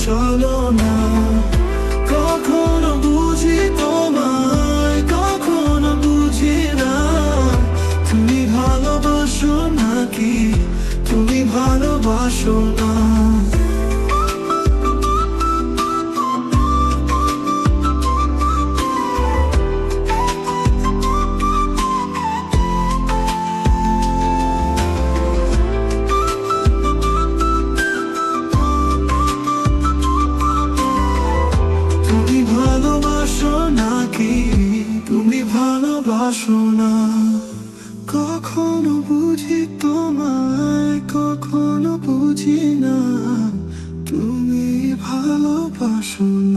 চলো না। কখনো বুঝি তোমায়, কখনো বুঝি না। তুমি ভালোবাসো নাকি তুমি ভালোবাসো না? তুমি ভালোবাসো নাকি তুমি ভালোবাসো না? কখনো বুঝি তোমায়, কখনো বুঝি না। তুমি ভালোবাসো না।